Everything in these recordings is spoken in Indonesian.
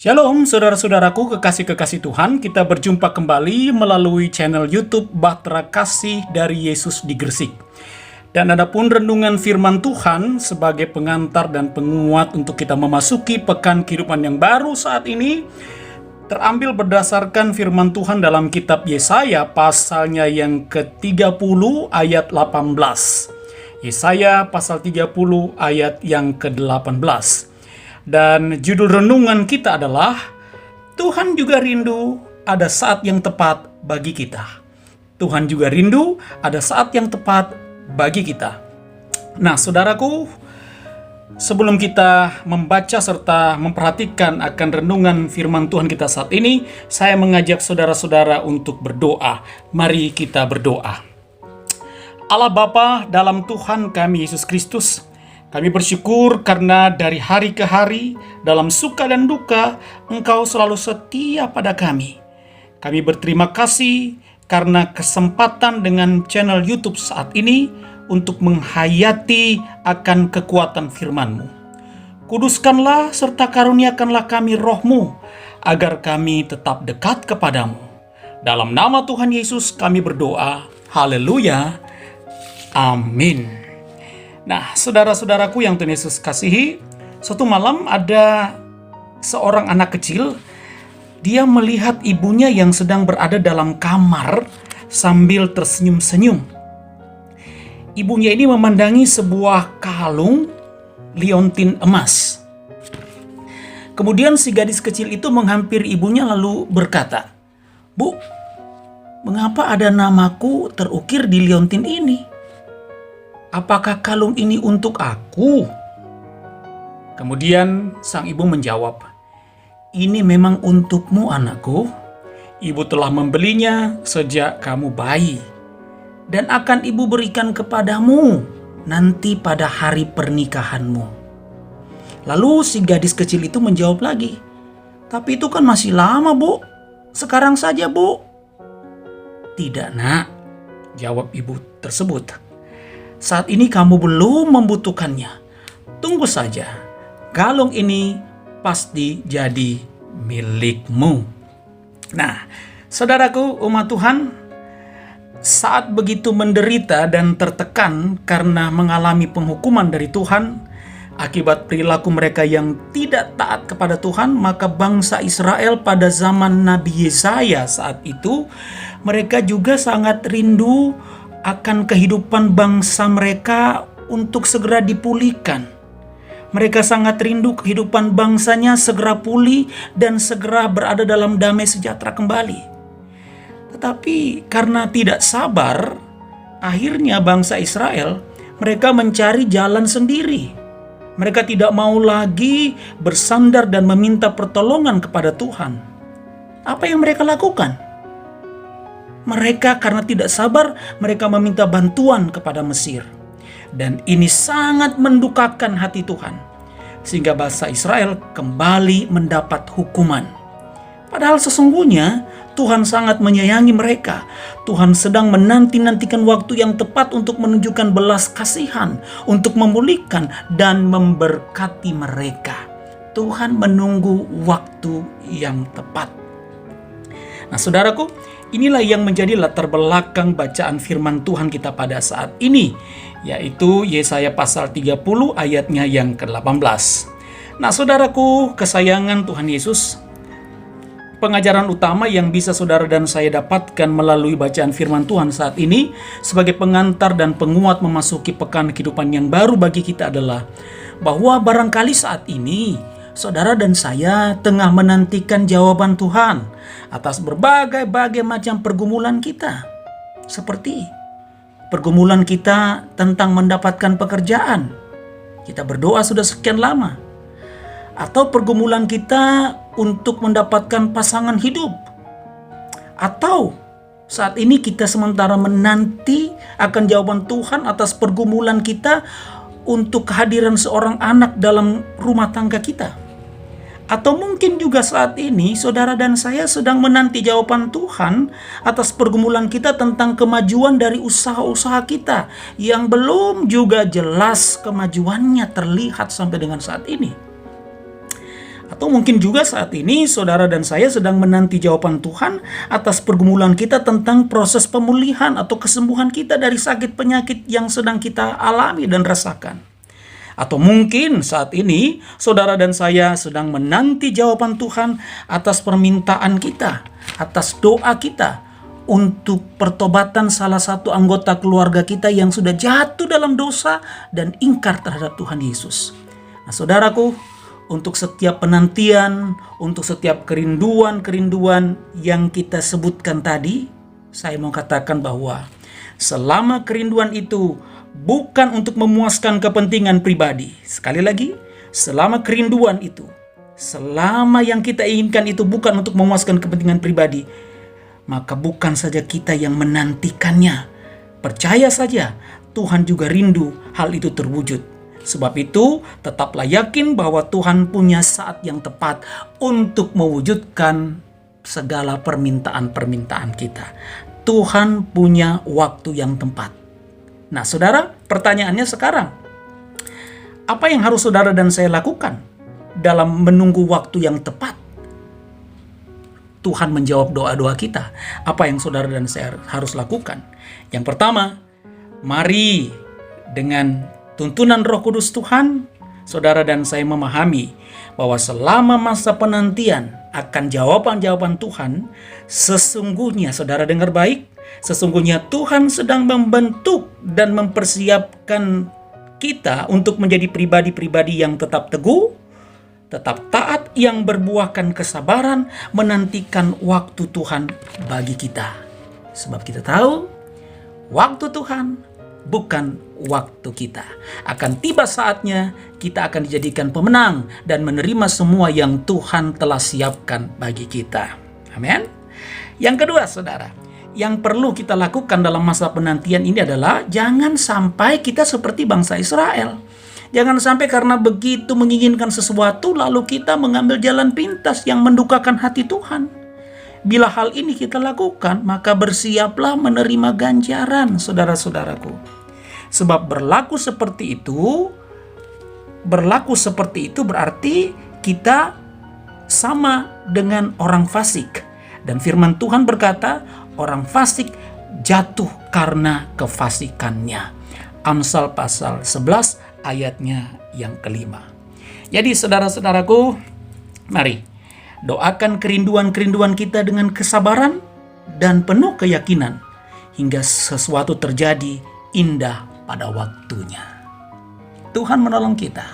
Shalom saudara-saudaraku kekasih-kekasih Tuhan, kita berjumpa kembali melalui channel YouTube Bahtera Kasih dari Yesus di Gresik. Dan adapun renungan firman Tuhan sebagai pengantar dan penguat untuk kita memasuki pekan kehidupan yang baru saat ini, terambil berdasarkan firman Tuhan dalam kitab Yesaya pasalnya yang ke-30 ayat 18. Yesaya pasal 30 ayat yang ke-18. Dan judul renungan kita adalah Tuhan juga rindu ada saat yang tepat bagi kita. Tuhan juga rindu ada saat yang tepat bagi kita. Nah, saudaraku, sebelum kita membaca serta memperhatikan akan renungan firman Tuhan kita saat ini, saya mengajak saudara-saudara untuk berdoa. Mari kita berdoa. Allah Bapa dalam Tuhan kami Yesus Kristus, kami bersyukur karena dari hari ke hari, dalam suka dan duka, Engkau selalu setia pada kami. Kami berterima kasih karena kesempatan dengan channel YouTube saat ini untuk menghayati akan kekuatan firman-Mu. Kuduskanlah serta karuniakanlah kami roh-Mu, agar kami tetap dekat kepadamu. Dalam nama Tuhan Yesus kami berdoa. Haleluya. Amin. Nah, saudara-saudaraku yang Tuhan Yesus kasihi, suatu malam ada seorang anak kecil. Dia melihat ibunya yang sedang berada dalam kamar sambil tersenyum-senyum. Ibunya ini memandangi sebuah kalung liontin emas. Kemudian si gadis kecil itu menghampiri ibunya lalu berkata, "Bu, mengapa ada namaku terukir di liontin ini? Apakah kalung ini untuk aku?" Kemudian sang ibu menjawab, "Ini memang untukmu, anakku. Ibu telah membelinya sejak kamu bayi, dan akan ibu berikan kepadamu nanti pada hari pernikahanmu." Lalu si gadis kecil itu menjawab lagi, "Tapi itu kan masih lama, Bu. Sekarang saja, Bu." "Tidak, Nak," jawab ibu tersebut. "Saat ini kamu belum membutuhkannya. Tunggu saja. Kalung ini pasti jadi milikmu." Nah, saudaraku umat Tuhan, saat begitu menderita dan tertekan karena mengalami penghukuman dari Tuhan, akibat perilaku mereka yang tidak taat kepada Tuhan, maka bangsa Israel pada zaman Nabi Yesaya saat itu, mereka juga sangat rindu akan kehidupan bangsa mereka untuk segera dipulihkan. Mereka sangat rindu kehidupan bangsanya segera pulih dan segera berada dalam damai sejahtera kembali. Tetapi karena tidak sabar, akhirnya bangsa Israel mereka mencari jalan sendiri. Mereka tidak mau lagi bersandar dan meminta pertolongan kepada Tuhan. Apa yang mereka lakukan? Mereka karena tidak sabar, mereka meminta bantuan kepada Mesir. Dan ini sangat mendukakan hati Tuhan, sehingga bangsa Israel kembali mendapat hukuman. Padahal sesungguhnya Tuhan sangat menyayangi mereka. Tuhan sedang menanti-nantikan waktu yang tepat untuk menunjukkan belas kasihan, untuk memulihkan dan memberkati mereka. Tuhan menunggu waktu yang tepat. Nah, saudaraku, inilah yang menjadi latar belakang bacaan firman Tuhan kita pada saat ini, yaitu Yesaya pasal 30 ayatnya yang ke-18. Nah, saudaraku kesayangan Tuhan Yesus, pengajaran utama yang bisa saudara dan saya dapatkan melalui bacaan firman Tuhan saat ini sebagai pengantar dan penguat memasuki pekan kehidupan yang baru bagi kita adalah bahwa barangkali saat ini saudara dan saya tengah menantikan jawaban Tuhan atas berbagai macam pergumulan kita. Seperti pergumulan kita tentang mendapatkan pekerjaan. Kita berdoa sudah sekian lama. Atau pergumulan kita untuk mendapatkan pasangan hidup. Atau saat ini kita sementara menanti akan jawaban Tuhan atas pergumulan kita untuk kehadiran seorang anak dalam rumah tangga kita. Atau mungkin juga saat ini saudara dan saya sedang menanti jawaban Tuhan atas pergumulan kita tentang kemajuan dari usaha-usaha kita yang belum juga jelas kemajuannya terlihat sampai dengan saat ini. Atau mungkin juga saat ini saudara dan saya sedang menanti jawaban Tuhan atas pergumulan kita tentang proses pemulihan atau kesembuhan kita dari sakit penyakit yang sedang kita alami dan rasakan. Atau mungkin saat ini saudara dan saya sedang menanti jawaban Tuhan atas permintaan kita, atas doa kita untuk pertobatan salah satu anggota keluarga kita yang sudah jatuh dalam dosa dan ingkar terhadap Tuhan Yesus. Nah, saudaraku, untuk setiap penantian, untuk setiap kerinduan yang kita sebutkan tadi, saya mau katakan bahwa selama kerinduan itu bukan untuk memuaskan kepentingan pribadi. Sekali lagi, selama kerinduan itu, selama yang kita inginkan itu bukan untuk memuaskan kepentingan pribadi, maka bukan saja kita yang menantikannya. Percaya saja, Tuhan juga rindu hal itu terwujud. Sebab itu, tetaplah yakin bahwa Tuhan punya saat yang tepat untuk mewujudkan segala permintaan-permintaan kita. Tuhan punya waktu yang tepat. Nah, saudara, pertanyaannya sekarang, apa yang harus saudara dan saya lakukan dalam menunggu waktu yang tepat Tuhan menjawab doa-doa kita? Apa yang saudara dan saya harus lakukan? Yang pertama, mari dengan tuntunan Roh Kudus Tuhan, saudara dan saya memahami bahwa selama masa penantian akan jawaban-jawaban Tuhan, sesungguhnya, saudara dengar baik, sesungguhnya Tuhan sedang membentuk dan mempersiapkan kita untuk menjadi pribadi-pribadi yang tetap teguh, tetap taat, yang berbuahkan kesabaran, menantikan waktu Tuhan bagi kita. Sebab kita tahu, waktu Tuhan bukan waktu kita. Akan tiba saatnya kita akan dijadikan pemenang dan menerima semua yang Tuhan telah siapkan bagi kita. Amin. Yang kedua, saudara, yang perlu kita lakukan dalam masa penantian ini adalah jangan sampai kita seperti bangsa Israel. Jangan sampai karena begitu menginginkan sesuatu lalu kita mengambil jalan pintas yang mendukakan hati Tuhan. Bila hal ini kita lakukan, maka bersiaplah menerima ganjaran, saudara-saudaraku. Sebab berlaku seperti itu berarti kita sama dengan orang fasik. Dan firman Tuhan berkata, orang fasik jatuh karena kefasikannya. Amsal pasal 11 ayatnya yang kelima. Jadi saudara-saudaraku, mari doakan kerinduan-kerinduan kita dengan kesabaran dan penuh keyakinan hingga sesuatu terjadi indah pada waktunya. Tuhan menolong kita.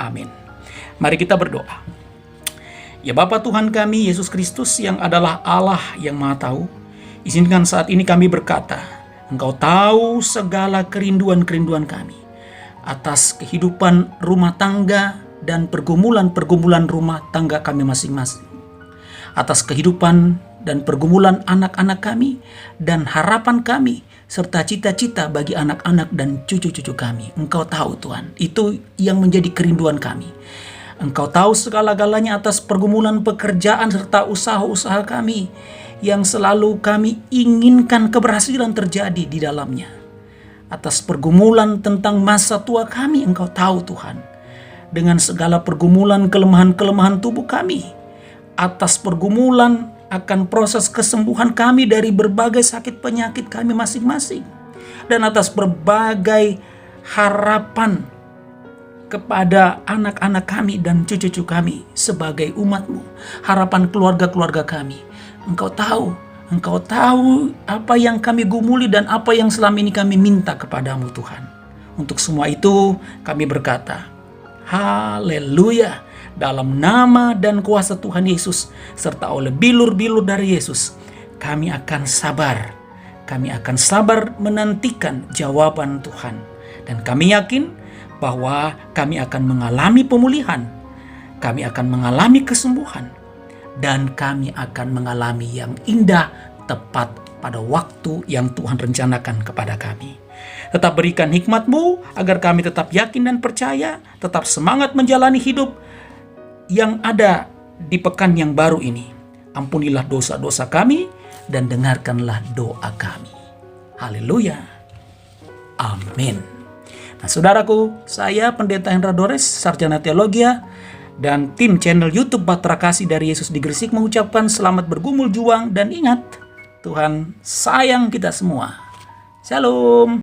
Amin. Mari kita berdoa. Ya Bapa Tuhan kami, Yesus Kristus yang adalah Allah yang Maha Tahu, izinkan saat ini kami berkata, Engkau tahu segala kerinduan-kerinduan kami atas kehidupan rumah tangga dan pergumulan-pergumulan rumah tangga kami masing-masing, atas kehidupan dan pergumulan anak-anak kami dan harapan kami serta cita-cita bagi anak-anak dan cucu-cucu kami. Engkau tahu Tuhan, itu yang menjadi kerinduan kami. Engkau tahu segala-galanya atas pergumulan pekerjaan serta usaha-usaha kami yang selalu kami inginkan keberhasilan terjadi di dalamnya. Atas pergumulan tentang masa tua kami, Engkau tahu Tuhan. Dengan segala pergumulan kelemahan-kelemahan tubuh kami. Atas pergumulan akan proses kesembuhan kami dari berbagai sakit penyakit kami masing-masing. Dan atas berbagai harapan kepada anak-anak kami dan cucu-cucu kami sebagai umat-Mu. Harapan keluarga-keluarga kami. Engkau tahu apa yang kami gumuli dan apa yang selama ini kami minta kepadamu Tuhan. Untuk semua itu kami berkata, haleluya, dalam nama dan kuasa Tuhan Yesus serta oleh bilur-bilur dari Yesus, kami akan sabar. Kami akan sabar menantikan jawaban Tuhan. Dan kami yakin bahwa kami akan mengalami pemulihan, kami akan mengalami kesembuhan, dan kami akan mengalami yang indah tepat pada waktu yang Tuhan rencanakan kepada kami. Tetap berikan hikmat-Mu agar kami tetap yakin dan percaya, tetap semangat menjalani hidup yang ada di pekan yang baru ini. Ampunilah dosa-dosa kami dan dengarkanlah doa kami. Haleluya. Amin. Nah, saudaraku, saya Pendeta Hendra Dores, Sarjana Teologia Dan tim channel YouTube Bahtera Kasih dari Yesus di Gresik mengucapkan selamat bergumul juang dan ingat, Tuhan sayang kita semua. Shalom.